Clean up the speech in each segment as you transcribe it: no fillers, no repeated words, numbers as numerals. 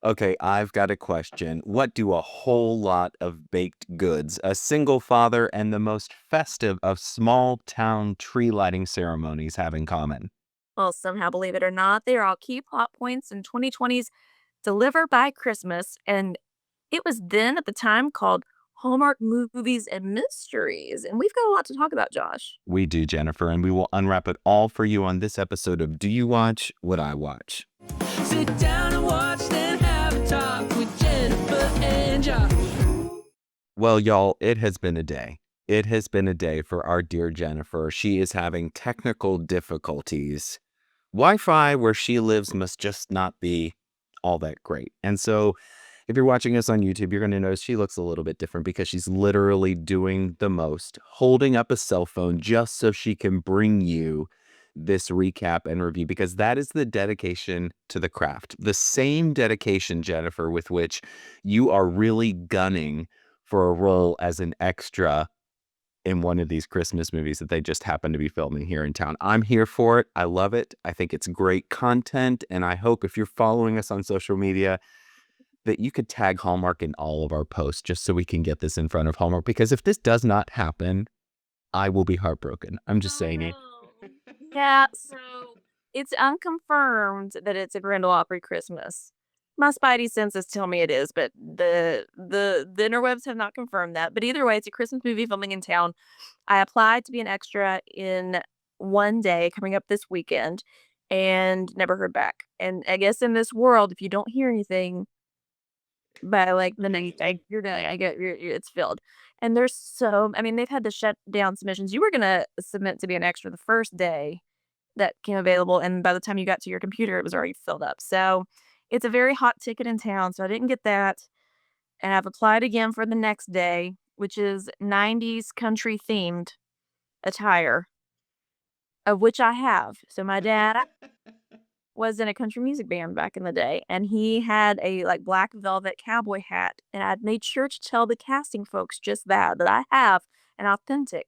Okay, I've got a question. What do a whole lot of baked goods, a single father, and the most festive of small town tree lighting ceremonies have in common? Well, somehow, believe it or not, they are all key plot points in 2020's Deliver by Christmas. And it was then at the time called Hallmark Movies and Mysteries. And we've got a lot to talk about, Josh. We do, Jennifer, and we will unwrap it all for you on this episode of Do You Watch What I Watch? Sit down and watch, then have a talk with Jennifer and Josh. Well, y'all, it has been a day. It has been a day for our dear Jennifer. She is having technical difficulties. Wi-Fi where she lives must just not be all that great. And so if you're watching us on YouTube, you're going to notice she looks a little bit different because she's literally doing the most, holding up a cell phone just so she can bring you this recap and review, because that is the dedication to the craft. The same dedication, Jennifer, with which you are really gunning for a role as an extra in one of these Christmas movies that they just happen to be filming here in town. I'm here for it. I love it. I think it's great content. And I hope if you're following us on social media that you could tag Hallmark in all of our posts just so we can get this in front of Hallmark. Because if this does not happen, I will be heartbroken. I'm just Oh saying it. no. Yeah, so it's unconfirmed that it's a Grand Ole Opry Christmas. My spidey senses tell me it is, but the interwebs have not confirmed that. But either way, it's a Christmas movie filming in town. I applied to be an extra in one day coming up this weekend and never heard back. And I guess in this world, if you don't hear anything by like the next day, you're done. I get it's filled. And there's so I mean, they've had to shut down submissions. You were gonna submit to be an extra the first day that came available, and by the time you got to your computer, it was already filled up. So it's a very hot ticket in town. So I didn't get that. And I've applied again for the next day, which is 90s country themed attire, of which I have. So my dad was in a country music band back in the day, and he had a like black velvet cowboy hat, and I'd made sure to tell the casting folks just that I have an authentic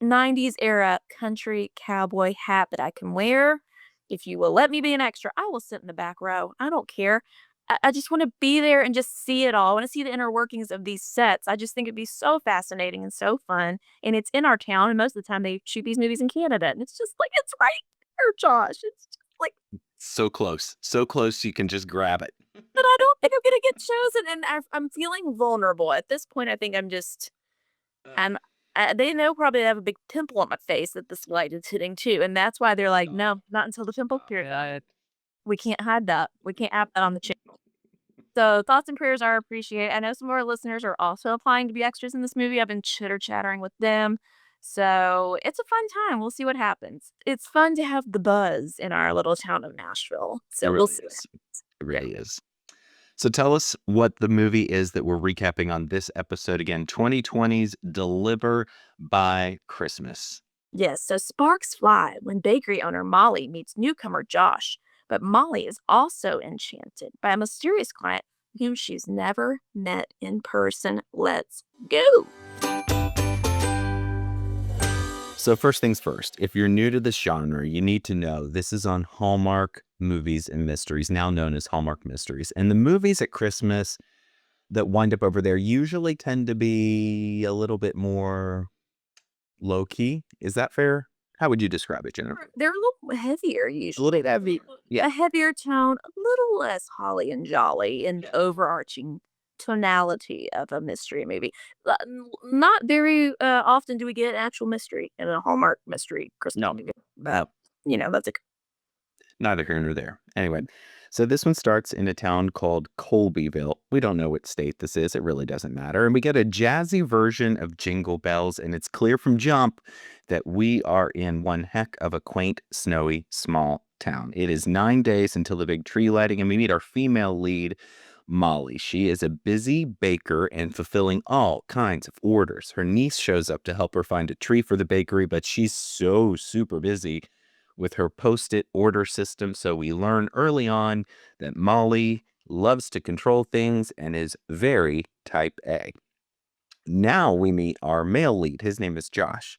90s era country cowboy hat that I can wear. If you will let me be an extra, I will sit in the back row. I don't care. I just want to be there and just see it all. I want to see the inner workings of these sets. I just think it'd be so fascinating and so fun. And it's in our town, and most of the time they shoot these movies in Canada, and it's just like it's right there, Josh. It's just like, So close. So close you can just grab it. but I don't think I'm gonna get chosen, and I'm feeling vulnerable at this point. I think I'm they know probably I have a big pimple on my face that this light is hitting too, and that's why they're like, "No, not until the pimple period. We can't hide that. We can't have that on the channel." So thoughts and prayers are appreciated. I know some of our listeners are also applying to be extras in this movie. I've been chitter-chattering with them. So it's a fun time. We'll see what happens. It's fun to have the buzz in our little town of Nashville. It So we'll really see. is. It really is. So tell us what the movie is that we're recapping on this episode. Again, 2020's Deliver by Christmas. Yes, so sparks fly when bakery owner Molly meets newcomer Josh. But Molly is also enchanted by a mysterious client whom she's never met in person. Let's go. So first things first, if you're new to this genre, you need to know this is on Hallmark Movies and Mysteries, now known as Hallmark Mysteries. And the movies at Christmas that wind up over there usually tend to be a little bit more low key. Is that fair? How would you describe it, Jennifer? They're a little heavier A little usually. bit heavy. Yeah. A heavier tone, a little less holly and jolly and overarching tonality of a mystery movie. Not very often do we get actual mystery in a Hallmark mystery Christmas No, movie. But, that's a neither here nor there. Anyway, so this one starts in a town called Colbyville. We don't know what state this is. It really doesn't matter. And we get a jazzy version of Jingle Bells, and it's clear from jump that we are in one heck of a quaint, snowy, small town. It is 9 days until the big tree lighting, and we meet our female lead, Molly. She is a busy baker and fulfilling all kinds of orders. Her niece shows up to help her find a tree for the bakery, but she's so super busy with her post-it order system. So we learn early on that Molly loves to control things and is very type A. Now we meet our male lead. His name is Josh.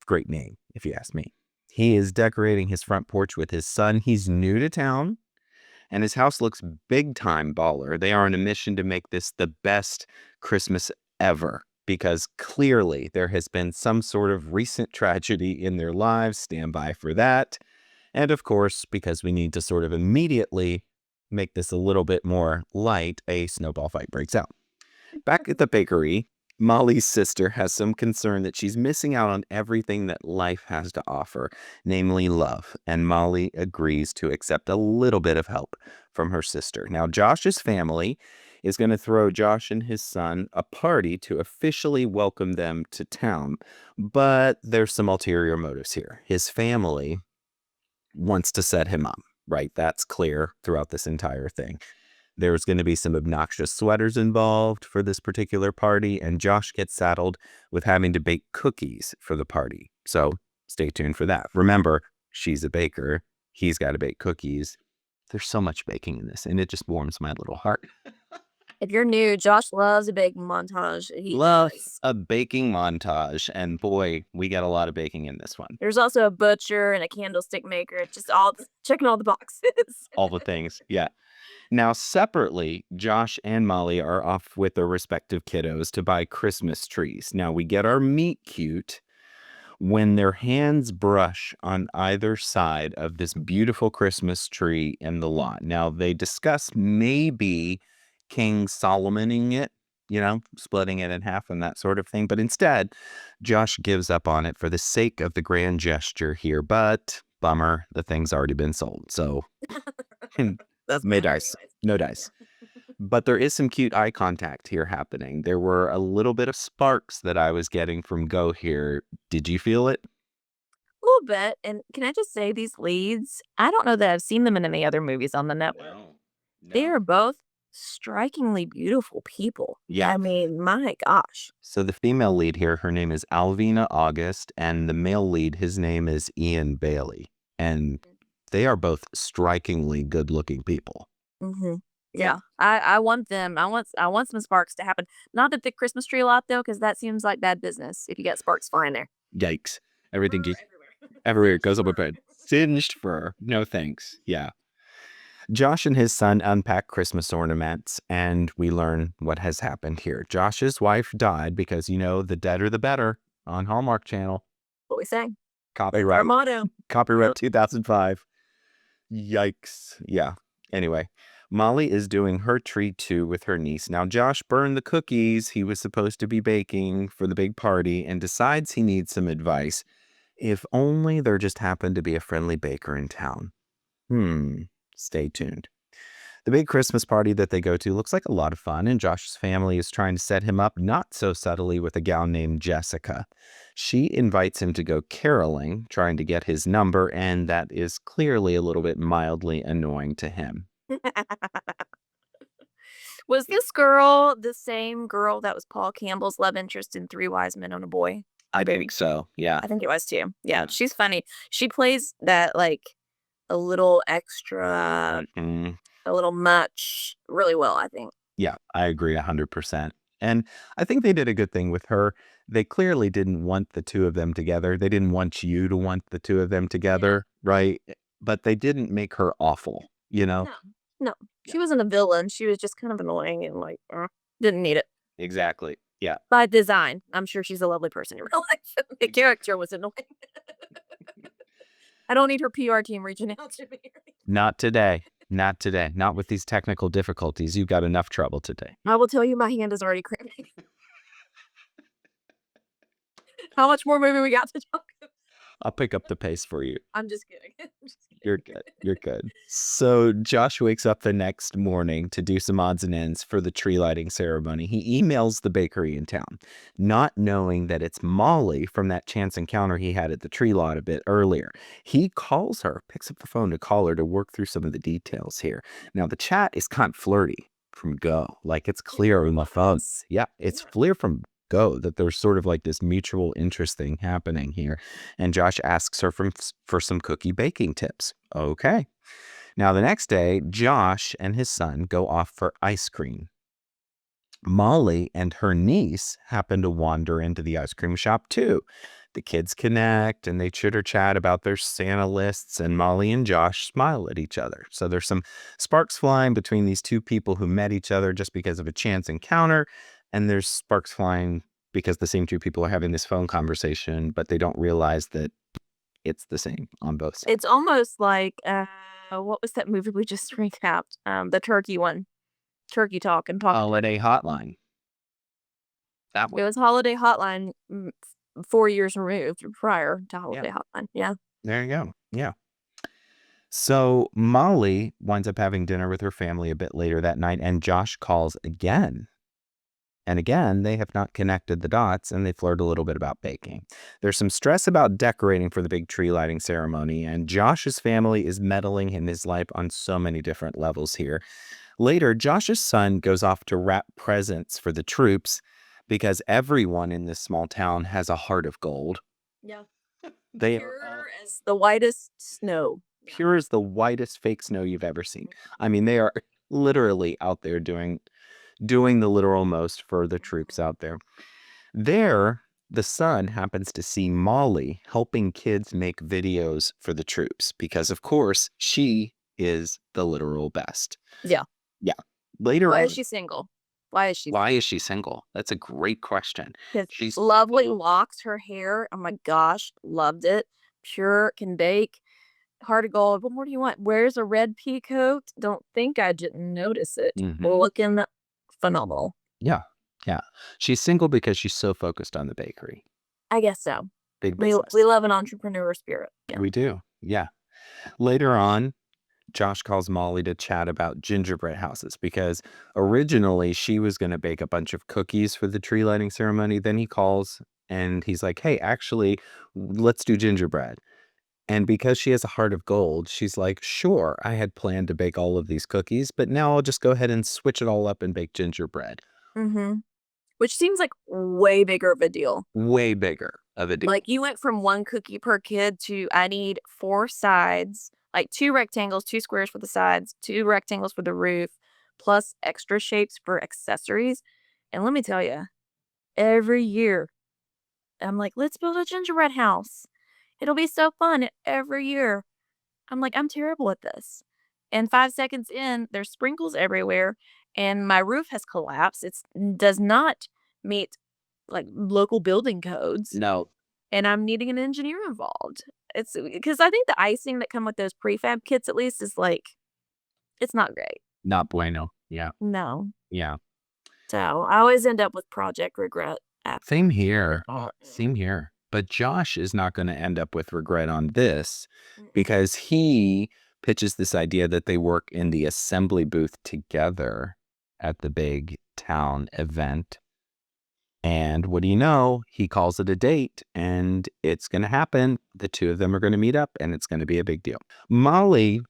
Great name, if you ask me. He is decorating his front porch with his son. He's new to town, and his house looks big time baller. They are on a mission to make this the best Christmas ever because clearly there has been some sort of recent tragedy in their lives. Stand by for that. And of course, because we need to sort of immediately make this a little bit more light, a snowball fight breaks out. Back at the bakery, Molly's sister has some concern that she's missing out on everything that life has to offer, namely love, and Molly agrees to accept a little bit of help from her sister. Now, Josh's family is going to throw Josh and his son a party to officially welcome them to town, but there's some ulterior motives here. His family wants to set him up, right? That's clear throughout this entire thing. There's going to be some obnoxious sweaters involved for this particular party, and Josh gets saddled with having to bake cookies for the party. So stay tuned for that. Remember, she's a baker. He's got to bake cookies. There's so much baking in this, and it just warms my little heart. If you're new, Josh loves a baking montage. He Loves does. a baking montage, and boy, we got a lot of baking in this one. There's also a butcher and a candlestick maker. Just all checking all the boxes. All the things, yeah. Now, separately, Josh and Molly are off with their respective kiddos to buy Christmas trees. Now, we get our meet cute when their hands brush on either side of this beautiful Christmas tree in the lot. Now, they discuss maybe King Solomoning it, splitting it in half and that sort of thing. But instead, Josh gives up on it for the sake of the grand gesture here. But bummer, the thing's already been sold. So That's May fine dice. anyways. No dice. But there is some cute eye contact here happening. There were a little bit of sparks that I was getting from Go here. Did you feel it? A little bit. And can I just say these leads, I don't know that I've seen them in any other movies on the network. They are both strikingly beautiful people. Yeah. I mean, my gosh. So the female lead here, her name is Alvina August, and the male lead, his name is Ian Bailey. And they are both strikingly good-looking people. Mm-hmm. Yeah, I want them. I want some sparks to happen. Not at the Christmas tree lot though, because that seems like bad business if you get sparks flying there. Yikes. Everything Fur just everywhere it goes up a Fur. bed. Singed fur. No thanks. Yeah. Josh and his son unpack Christmas ornaments, and we learn what has happened here. Josh's wife died because, the deader the better on Hallmark Channel. What we say? Our Copyright. motto. Copyright 2005. Yikes. Yeah. Anyway, Molly is doing her tree too with her niece. Now, Josh burned the cookies he was supposed to be baking for the big party and decides he needs some advice. If only there just happened to be a friendly baker in town. Stay tuned. The big Christmas party that they go to looks like a lot of fun, and Josh's family is trying to set him up not so subtly with a gal named Jessica. She invites him to go caroling, trying to get his number, and that is clearly a little bit mildly annoying to him. Was this girl the same girl that was Paul Campbell's love interest in Three Wise Men and a Boy? I think so, yeah. I think it was too. Yeah, she's funny. She plays that like a little extra, a little much really well, I think. Yeah, I agree 100%. And I think they did a good thing with her. They clearly didn't want the two of them together. They didn't want you to want the two of them together, right? But they didn't make her awful, No, no. She wasn't a villain. She was just kind of annoying and like, didn't need it. Exactly. Yeah. By design. I'm sure she's a lovely person in real life. The character was annoying. I don't need her PR team reaching out to me. Not today. Not today. Not with these technical difficulties. You've got enough trouble today. I will tell you my hand is already cramping. How much more movie we got to talk about? I'll pick up the pace for you. I'm just kidding. You're good. You're good. So Josh wakes up the next morning to do some odds and ends for the tree lighting ceremony. He emails the bakery in town, not knowing that it's Molly from that chance encounter he had at the tree lot a bit earlier. He calls her, picks up the phone to call her to work through some of the details here. Now, the chat is kind of flirty from Go. Like, it's clear in the phone. Yeah, it's clear from Go that there's sort of like this mutual interest thing happening here. And Josh asks her for some cookie baking tips. Okay. Now, the next day, Josh and his son go off for ice cream. Molly and her niece happen to wander into the ice cream shop too. The kids connect and they chitter chat about their Santa lists, and Molly and Josh smile at each other. So there's some sparks flying between these two people who met each other just because of a chance encounter. And there's sparks flying because the same two people are having this phone conversation, but they don't realize that it's the same on both sides. It's almost like, what was that movie we just recapped? The turkey one. Turkey Talk and Talk. Holiday Hotline. That It one. was Holiday Hotline 4 years removed prior to Holiday Hotline. Yeah. There you go. Yeah. So Molly winds up having dinner with her family a bit later that night, and Josh calls again. And again, they have not connected the dots, and they flirt a little bit about baking. There's some stress about decorating for the big tree lighting ceremony, and Josh's family is meddling in his life on so many different levels here. Later, Josh's son goes off to wrap presents for the troops because everyone in this small town has a heart of gold. Yeah. They Pure are as the whitest snow. pure as the whitest fake snow you've ever seen. I mean, they are literally out there doing the literal most for the troops out there. There, the son happens to see Molly helping kids make videos for the troops because, of course, she is the literal best. Yeah. Yeah. Later Why on, is she single? Why is she? why is she single? That's a great question. She's Lovely single. locks, her hair. Oh my gosh, loved it. Pure, can bake. Heart of gold. What more do you want? Wears a red pea coat. Don't think I didn't notice it. Mhm. Looking phenomenal. Yeah. Yeah. She's single because she's so focused on the bakery. I guess so. Big We business. love an entrepreneur spirit. Yeah. We do. Yeah. Later on, Josh calls Molly to chat about gingerbread houses because originally she was going to bake a bunch of cookies for the tree lighting ceremony. Then he calls and he's like, hey, actually, let's do gingerbread. And because she has a heart of gold, she's like, sure, I had planned to bake all of these cookies, but now I'll just go ahead and switch it all up and bake gingerbread. Mm-hmm. Which seems like way bigger of a deal. Way bigger of a deal. Like you went from 1 cookie per kid to I need 4 sides, like 2 rectangles, 2 squares for the sides, 2 rectangles for the roof, plus extra shapes for accessories. And let me tell you, every year I'm like, let's build a gingerbread house. It'll be so fun every year. I'm like, I'm terrible at this. And 5 seconds in, there's sprinkles everywhere, and my roof has collapsed. It does not meet like local building codes, No, and I'm needing an engineer involved. It's because I think the icing that come with those prefab kits, at least, is like, it's not great. not bueno. Yeah. No. Yeah. So I always end up with project regret. Same here. Same here. But Josh is not going to end up with regret on this because he pitches this idea that they work in the assembly booth together at the big town event. And what do you know? He calls it a date and it's going to happen. The two of them are going to meet up and it's going to be a big deal. Molly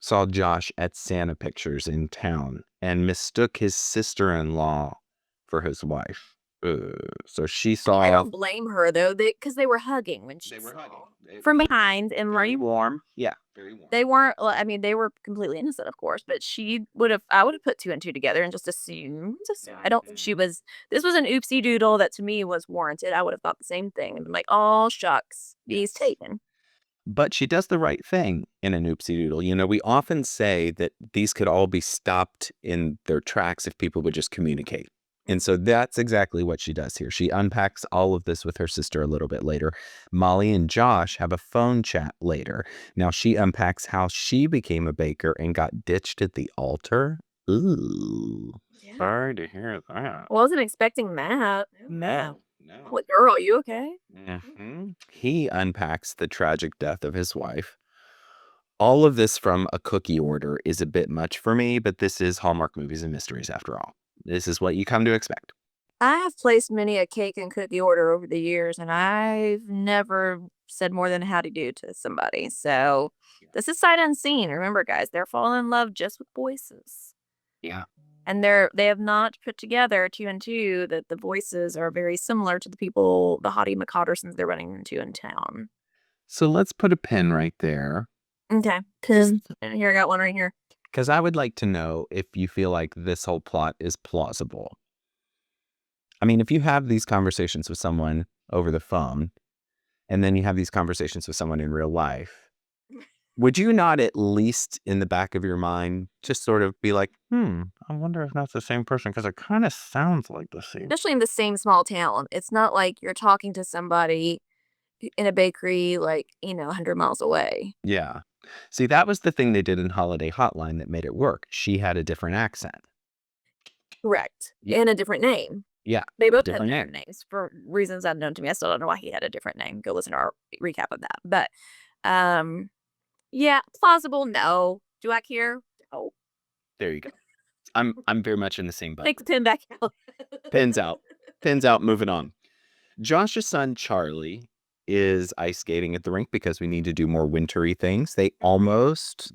saw Josh at Santa Pictures in town and mistook his sister-in-law for his wife. So she saw. I don't blame her though, because they were hugging when she saw from behind and very right. warm. Yeah, very warm. They weren't. I mean, they were completely innocent, of course, but I would have put 2 and 2 together and just assumed. I don't think she was. This was an oopsie doodle that to me was warranted. I would have thought the same thing and been like, "Oh shucks, he's taken." But she does the right thing in an oopsie doodle. You know, we often say that these could all be stopped in their tracks if people would just communicate. And so that's exactly what she does here. She unpacks all of this with her sister a little bit later. Molly and Josh have a phone chat later. Now she unpacks how she became a baker and got ditched at the altar. Ooh. Yeah. Sorry to hear that. Wasn't expecting that. No. What girl? You okay? He unpacks the tragic death of his wife. All of this from a cookie order is a bit much for me, but this is Hallmark Movies and Mysteries after all. This is what you come to expect. I have placed many a cake and cookie order over the years, and I've never said more than howdy do to somebody. So this is sight unseen. Remember, guys, they're falling in love just with voices. Yeah. And they have not put together 2 and 2 that the voices are very similar to the people, the Hottie McCottersons they're running into in town. So let's put a pin right there. Okay. Because here, I got one right here. Because I would like to know if you feel like this whole plot is plausible. I mean, if you have these conversations with someone over the phone and then you have these conversations with someone in real life, would you not at least in the back of your mind just sort of be like, I wonder if that's the same person because it kind of sounds like the same. Especially in the same small town. It's not like you're talking to somebody in a bakery, like, 100 miles away. Yeah. See, that was the thing they did in Holiday Hotline that made it work. She had a different accent. Correct. Yeah. And a different name. Yeah. They both had Different different names for reasons unknown to me. I still don't know why he had a different name. Go listen to our recap of that. But, yeah, plausible, no. Do I care? No. There you go. I'm very much in the same boat. Take the pin back out. Pins out. Pins out, moving on. Josh's son, Charlie, is ice skating at the rink because we need to do more wintry things. They almost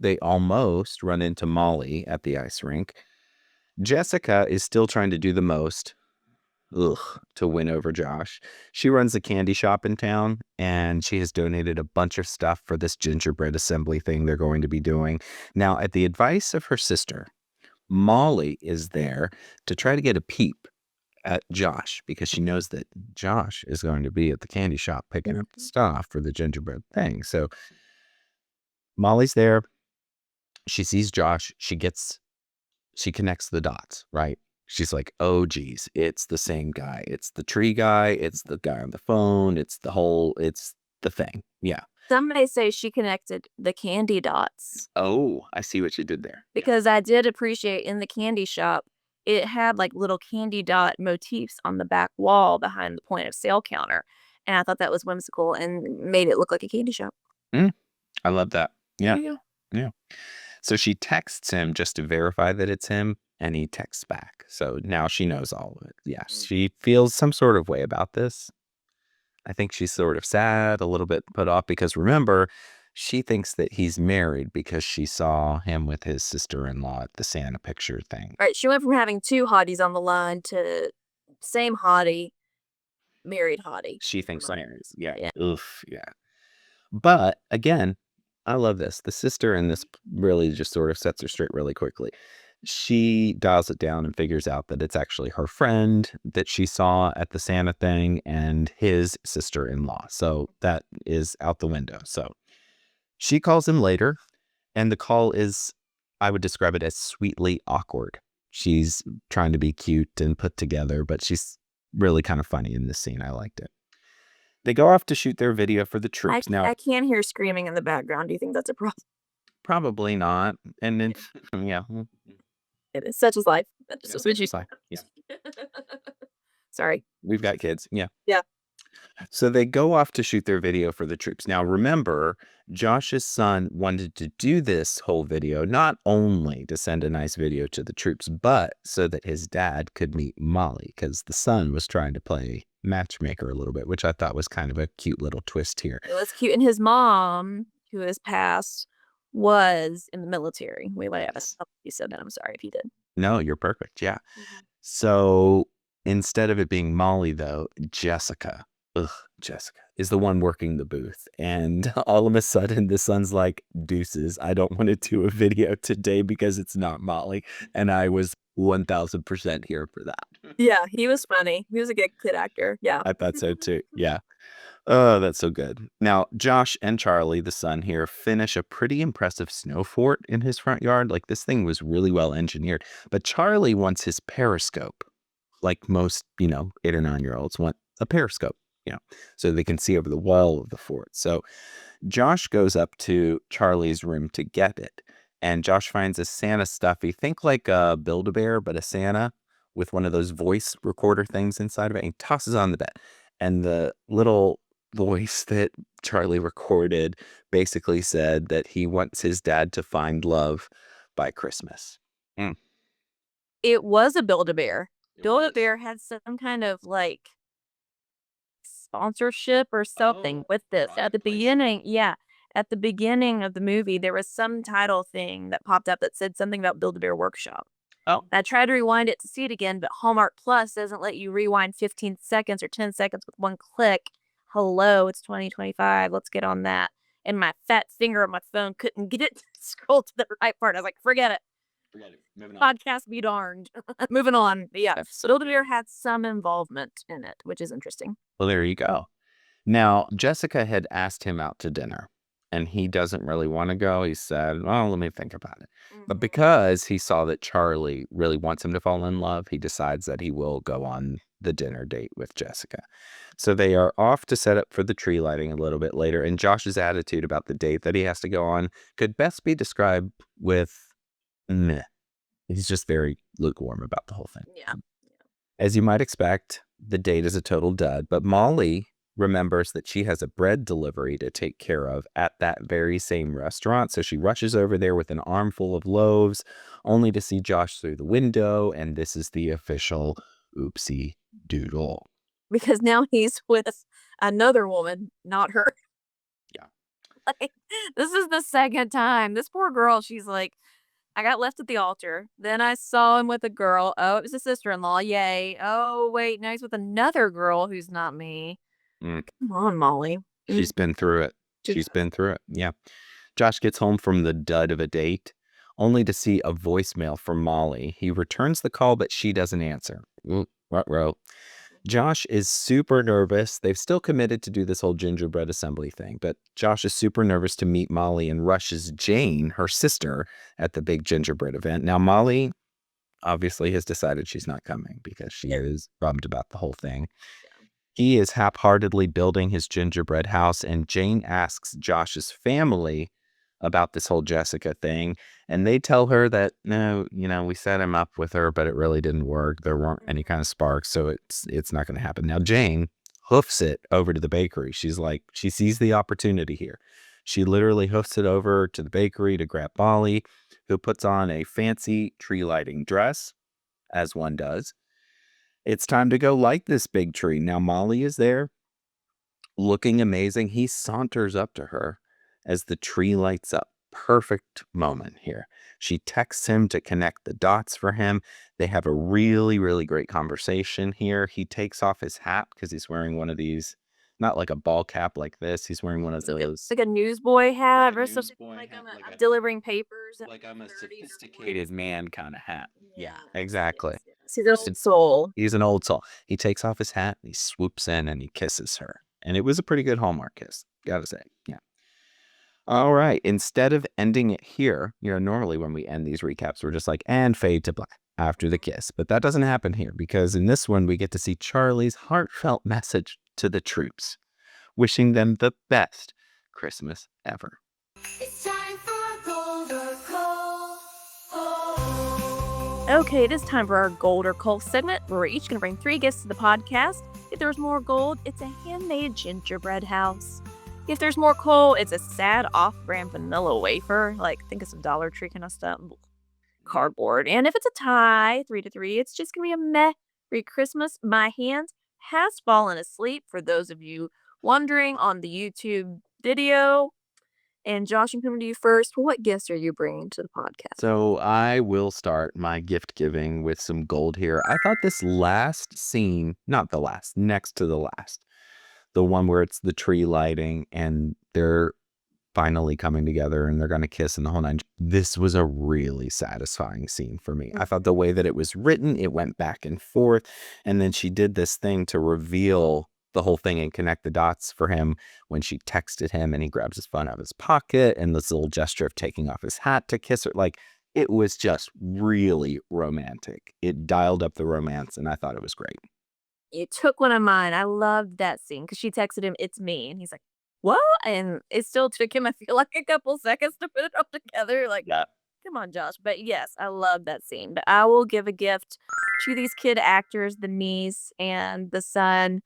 run into Molly at the ice rink. Jessica is still trying to do the most to win over Josh. She runs a candy shop in town, and she has donated a bunch of stuff for this gingerbread assembly thing they're going to be doing. Now, at the advice of her sister, Molly is there to try to get a peep at Josh because she knows that Josh is going to be at the candy shop picking up the stuff for the gingerbread thing. So Molly's there. She sees Josh. She connects the dots, right? She's like, oh, geez, it's the same guy. It's the tree guy. It's the guy on the phone. It's the thing. Yeah. Some may say she connected the candy dots Oh, I see what you did there. because I did appreciate in the candy shop, it had like little candy dot motifs on the back wall behind the point of sale counter. And I thought that was whimsical and made it look like a candy shop. I love that. Yeah. There you go. Yeah. So she texts him just to verify that it's him, and he texts back. So now she knows all of it. Yeah, she feels some sort of way about this. I think she's sort of sad, a little bit put off, because remember, she thinks that he's married because she saw him with his sister-in-law at the Santa picture thing. Right. She went from having two hotties on the line to same hottie, married hottie. She thinks married. Yeah. Yeah. Oof. Yeah. But again, I love this. The sister in this really just sort of sets her straight really quickly. She dials it down and figures out that it's actually her friend that she saw at the Santa thing and his sister-in-law. So that is out the window. So she calls him later, and the call is, I would describe it as sweetly awkward. She's trying to be cute and put together, but she's really kind of funny in this scene. I liked it. They go off to shoot their video for the troops. Now, I can hear screaming in the background. Do you think that's a problem? probably not. And then, yeah. It is such as life. That's just what She's like, yeah, Sorry. we've got kids. Yeah. Yeah. So they go off to shoot their video for the troops. Now, remember, Josh's son wanted to do this whole video not only to send a nice video to the troops, but so that his dad could meet Molly, because the son was trying to play matchmaker a little bit, which I thought was kind of a cute little twist here. It was cute. And his mom, who has passed, was in the military. We might have you said that. I'm sorry if you did. No, you're perfect. Yeah. So instead of it being Molly, though, Jessica is the one working the booth. And all of a sudden, the son's like, deuces, I don't want to do a video today because it's not Molly. And I was 1000% here for that. Yeah, he was funny. He was a good kid actor. Yeah. I thought so too. Yeah. Oh, that's so good. Now, Josh and Charlie, the son here, finish a pretty impressive snow fort in his front yard. Like, this thing was really well engineered. But Charlie wants his periscope, like most, 8 or 9-year-olds want a periscope, so they can see over the wall of the fort. So Josh goes up to Charlie's room to get it. And Josh finds a Santa stuffy. Think like a Build-A-Bear, but a Santa with one of those voice recorder things inside of it. And he tosses it on the bed. And the little voice that Charlie recorded basically said that he wants his dad to find love by Christmas. It was a Build-A-Bear. Build-A-Bear had some kind of like sponsorship or something with this. At the beginning, at the beginning of the movie, there was some title thing that popped up that said something about Build-A-Bear Workshop. Oh. I tried to rewind it to see it again, but Hallmark Plus doesn't let you rewind 15 seconds or 10 seconds with one click. Hello, it's 2025. Let's get on that. And my fat finger on my phone couldn't get it to scroll to the right part. I was like, forget it. Moving on. Podcast be darned. Moving on. But yeah, so Build-A-Bear had some involvement in it, which is interesting. Well, there you go. Now, Jessica had asked him out to dinner, and he doesn't really want to go. He said, well, let me think about it. But because he saw that Charlie really wants him to fall in love, he decides that he will go on the dinner date with Jessica. So they are off to set up for the tree lighting a little bit later. And Josh's attitude about the date that he has to go on could best be described with meh. He's just very lukewarm about the whole thing. Yeah. As you might expect, the date is a total dud, but Molly remembers that she has a bread delivery to take care of at that very same restaurant. So she rushes over there with an armful of loaves, only to see Josh through the window. And this is the official oopsie doodle. Because now he's with another woman, not her. Yeah. Like, this is the second time. This poor girl, she's like, I got left at the altar. Then I saw him with a girl. Oh, it was a sister-in-law. Yay. Oh, wait, now he's with another girl who's not me. Mm. Come on, Molly. She's been through it. She's been through it. Yeah. Josh gets home from the dud of a date, only to see a voicemail from Molly. He returns the call, but she doesn't answer. Ruh-roh. Josh is super nervous. They've still committed to do this whole gingerbread assembly thing, but Josh is super nervous to meet Molly and rushes Jane, her sister, at the big gingerbread event. Now, Molly obviously has decided she's not coming because she is bummed about the whole thing. He is half-heartedly building his gingerbread house, and Jane asks Josh's family about this whole Jessica thing, and they tell her that, no, we set him up with her, but it really didn't work. There weren't any kind of sparks, so it's not going to happen. Now, Jane hoofs it over to the bakery. She's like, she sees the opportunity here. She literally hoofs it over to the bakery to grab Molly, who puts on a fancy tree lighting dress, as one does. It's time to go light this big tree. Now, Molly is there, looking amazing. He saunters up to her as the tree lights up. Perfect moment here. She texts him to connect the dots for him. They have a really, really great conversation here. He takes off his hat because he's wearing one of these, not like a ball cap like this. He's wearing one of those. It's like a newsboy hat or something. newsboy Like hat, I'm delivering papers. like I'm a sophisticated man kind of hat. Yeah, exactly. See, there's an soul. He's an old soul. He takes off his hat, he swoops in, and he kisses her. And it was a pretty good Hallmark kiss, gotta say. Yeah. All right. Instead of ending it here, normally when we end these recaps, we're just like, and fade to black after the kiss. But that doesn't happen here because in this one, we get to see Charlie's heartfelt message to the troops, wishing them the best Christmas ever. It's time for gold or coal. Okay, it is time for our gold or coal segment where we're each going to bring 3 gifts to the podcast. If there's more gold, it's a handmade gingerbread house. If there's more coal, it's a sad off-brand vanilla wafer. Like, think of some Dollar Tree kind of stuff. Cardboard. And if it's a tie, 3-3, it's just going to be a meh. Merry Christmas. My hand has fallen asleep for those of you wondering on the YouTube video. And Josh, I'm coming to you first. What gifts are you bringing to the podcast? So I will start my gift giving with some gold here. I thought this last scene, not the last, next to the last, the one where it's the tree lighting and they're finally coming together and they're going to kiss and the whole nine. This was a really satisfying scene for me. I thought the way that it was written, it went back and forth. And then she did this thing to reveal the whole thing and connect the dots for him when she texted him and he grabs his phone out of his pocket and this little gesture of taking off his hat to kiss her. Like, it was just really romantic. It dialed up the romance and I thought it was great. You took one of mine. I loved that scene because she texted him, "It's me." And he's like, "What?" And it still took him, I feel like, a couple seconds to put it all together. Like, Yeah. come on, Josh. But yes, I love that scene. But I will give a gift to these kid actors, the niece and the son.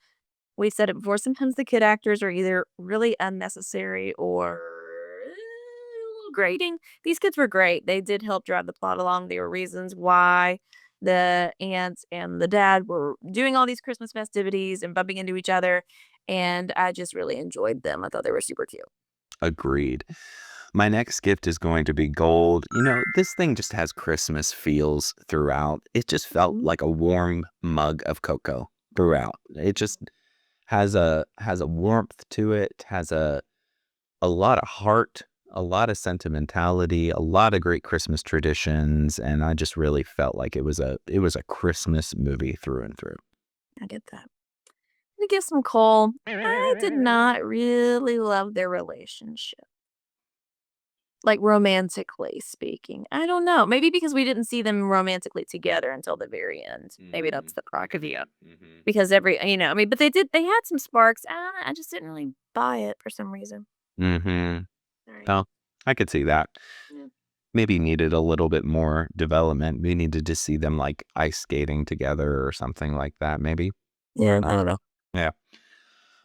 We said it before. Sometimes the kid actors are either really unnecessary or a little grating. These kids were great. They did help drive the plot along. There were reasons why the aunts and the dad were doing all these Christmas festivities and bumping into each other. And I just really enjoyed them. I thought they were super cute. Agreed. My next gift is going to be gold. This thing just has Christmas feels throughout. It just felt like a warm mug of cocoa throughout. It just has a warmth to it, has a lot of heart, a lot of sentimentality, a lot of great Christmas traditions, and I just really felt like it was a Christmas movie through and through. I get that. To give some coal, I did not really love their relationship. Like, romantically speaking. I don't know. Maybe because we didn't see them romantically together until the very end. Maybe that's the crack of the Mhm. because I mean, but they had some sparks. I just didn't really buy it for some reason. Mhm. Sorry. Oh, I could see that. Yeah. Maybe needed a little bit more development. We needed to see them, like, ice skating together or something like that, maybe? Yeah, I don't know. Yeah.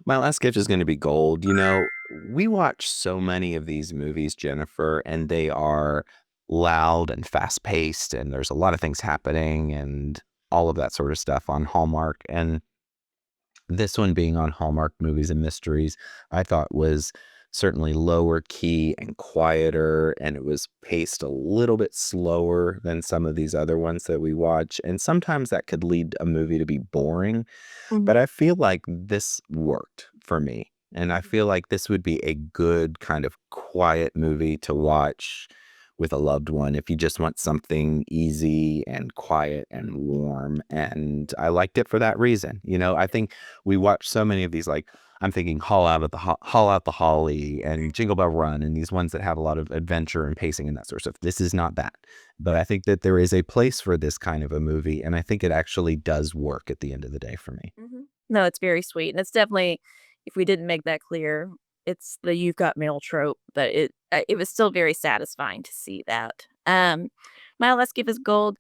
My last gift is gonna be gold. We watch so many of these movies, Jennifer, and they are loud and fast-paced, and there's a lot of things happening and all of that sort of stuff on Hallmark, and this one being on Hallmark Movies and Mysteries, I thought was certainly lower key and quieter, and it was paced a little bit slower than some of these other ones that we watch, and sometimes that could lead a movie to be boring, Mhm. but I feel like this worked for me, and I feel like this would be a good kind of quiet movie to watch with a loved one if you just want something easy and quiet and warm, and I liked it for that reason. I think we watch so many of these, like, I'm thinking Haul Out the Holly and Jingle Bell Run and these ones that have a lot of adventure and pacing and that sort of stuff. This is not that, but I think that there is a place for this kind of a movie, and I think it actually does work at the end of the day for me. Mhm. No, it's very sweet, and it's definitely if we didn't make that clear, it's the "you've got mail" trope, but it was still very satisfying to see that. My last gift is gold.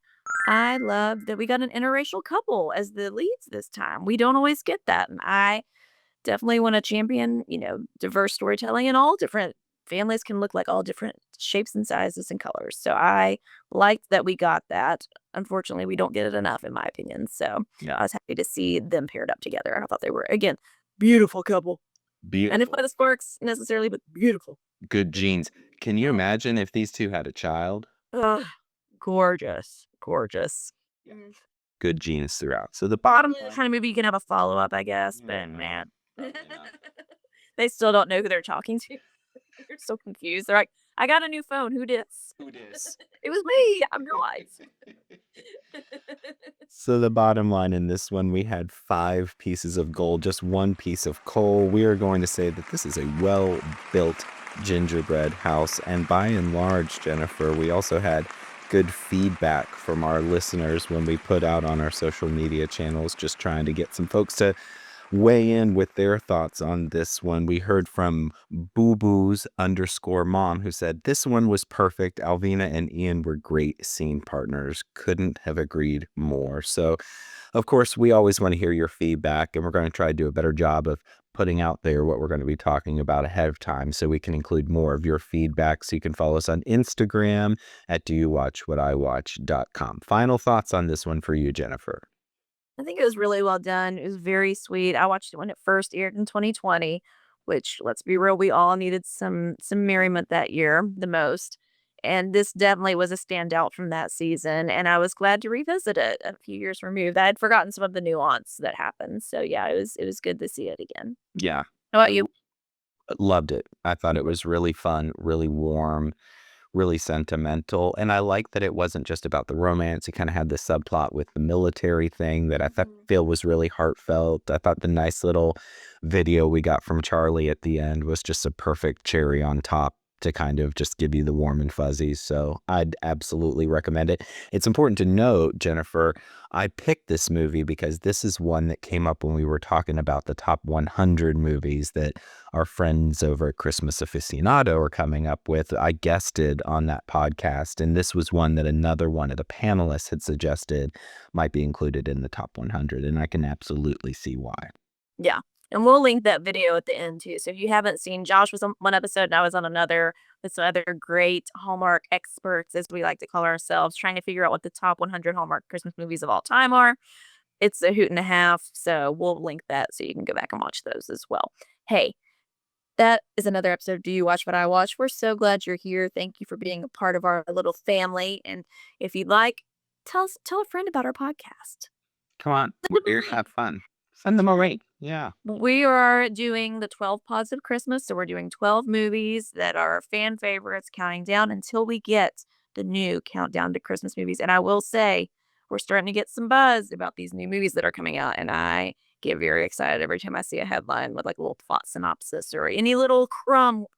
I love that we got an interracial couple as the leads this time. We don't always get that, and I definitely wanna champion, diverse storytelling, and all different families can look like all different shapes and sizes and colors, so I liked that we got that. Unfortunately, we don't get it enough in my opinion, so I Yeah. was happy to see them paired up together, and I thought they were, again, beautiful couple. And if by Beautiful. the sparks necessarily, but beautiful. Good genes. Can you imagine if these two had a child? Ugh, gorgeous, gorgeous. Yeah. Mm. Good genes throughout. So the bottom Probably the line. kind of movie you can have a follow-up, I guess, but No, man. probably not. They still don't know who they're talking to. They're so confused. They're like, "I got a new phone. Who dis?" Who dis? "It was me. I'm your wife." So the bottom line in this one, we had 5 pieces of gold, just 1 piece of coal. We are going to say that this is a well-built gingerbread house, and by and large, Jennifer, we also had good feedback from our listeners when we put out on our social media channels, just trying to get some folks to weigh in with their thoughts on this one. We heard from Boo Boos underscore mom who said, "This one was perfect. Alvina and Ian were great scene partners. Couldn't have agreed more." So, of course, we always want to hear your feedback, and we're going to try to do a better job of putting out there what we're going to be talking about ahead of time so we can include more of your feedback. So you can follow us on Instagram at doyouwatchwhatIwatch.com. Final thoughts on this one for you, Jennifer. I think it was really well done. It was very sweet. I watched it when it first aired in 2020, which let's be real, we all needed some merriment that year the most. And this definitely was a standout from that season. And I was glad to revisit it a few years removed. I had forgotten some of the nuance that happened. So yeah, it was good to see it again. Yeah. How about you? Loved it. I thought it was really fun, really warm, really sentimental. And I like that it wasn't just about the romance. It kind of had this subplot with the military thing that I thought Mhm. feel was really heartfelt. I thought the nice little video we got from Charlie at the end was just a perfect cherry on top to kind of just give you the warm and fuzzies. So I'd absolutely recommend it. It's important to note, Jennifer, I picked this movie because this is one that came up when we were talking about the top 100 movies that our friends over at Christmas Aficionado are coming up with. I guested on that podcast, and this was one that another one of the panelists had suggested might be included in the top 100, and I can absolutely see why. Yeah. And we'll link that video at the end too. So if you haven't seen, Josh was on one episode and I was on another with some other great Hallmark experts, as we like to call ourselves, trying to figure out what the top 100 Hallmark Christmas movies of all time are. It's a hoot and a half. So we'll link that so you can go back and watch those as well. Hey, that is another episode of Do You Watch What I Watch? We're so glad you're here. Thank you for being a part of our little family. And if you'd like, tell a friend about our podcast. Come on, we're here to have fun. Send them a rate. Yeah. We are doing the 12 Pods of Christmas. So we're doing 12 movies that are fan favorites, counting down until we get the new Countdown to Christmas movies. And I will say, we're starting to get some buzz about these new movies that are coming out, and I get very excited every time I see a headline with like a little plot synopsis or any little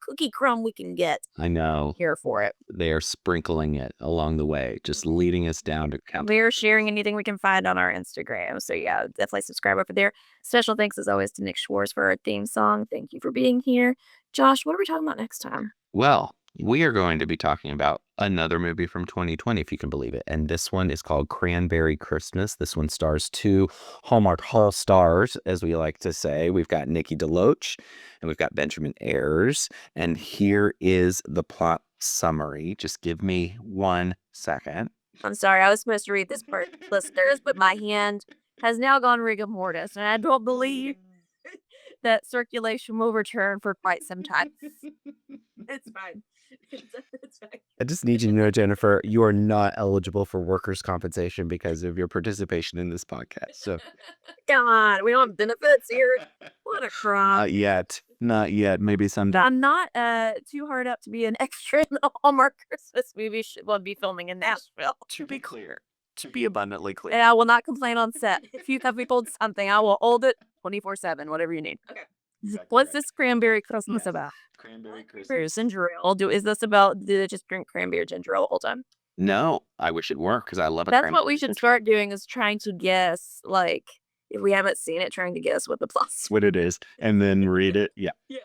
cookie crumb we can get. I know. Here for it. They are sprinkling it along the way, just leading us down to count. We're sharing anything we can find on our Instagram. So yeah, definitely subscribe over there. Special thanks as always to Nick Schwartz for our theme song. Thank you for being here. Josh, what are we talking about next time? Well, we are going to be talking about another movie from 2020, if you can believe it. And this one is called Cranberry Christmas. This one stars 2 Hallmark Hall stars, as we like to say. We've got Nikki DeLoach and we've got Benjamin Ayers. And here is the plot summary. Just give me 1 second. I'm sorry, I was supposed to read this part, listeners, but my hand has now gone rigor mortis, and I don't believe that circulation will return for quite some time. It's fine. It's fine. I just need you to know, Jennifer, you are not eligible for workers' compensation because of your participation in this podcast. So Come on, we don't have benefits here. What a crime. not yet. Maybe someday. I'm not too hard up to be an extra in the Hallmark Christmas movie we'll be filming in Nashville. To be clear, to be abundantly clear. And I will not complain on set. If you have me pulled something, I will hold it 24/7, whatever you need. Okay. Exactly What's right. this Cranberry Christmas about? Cranberry Christmas. Ginger ale. Is this about, do they just drink cranberry ginger ale the whole time? No, I wish it were because I love a That's cranberry. what we should start doing, is trying to guess, like, if we haven't seen it, trying to guess what the plot's. What it is, and then read it. Yeah. Yeah.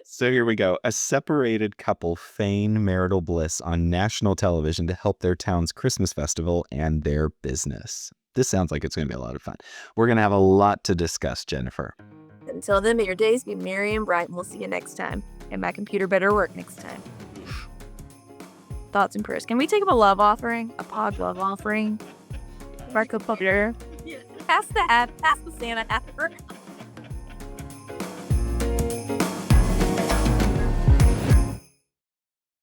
So here we go. A separated couple feign marital bliss on national television to help their town's Christmas festival and their business. This sounds like it's going to be a lot of fun. We're going to have a lot to discuss, Jennifer. Until then, may your days be merry and bright, and we'll see you next time. And my computer better work next time. Thoughts and prayers. Can we take up a love offering? A pod love offering? Marco Puppler. Pass the hat. Pass the Santa hat.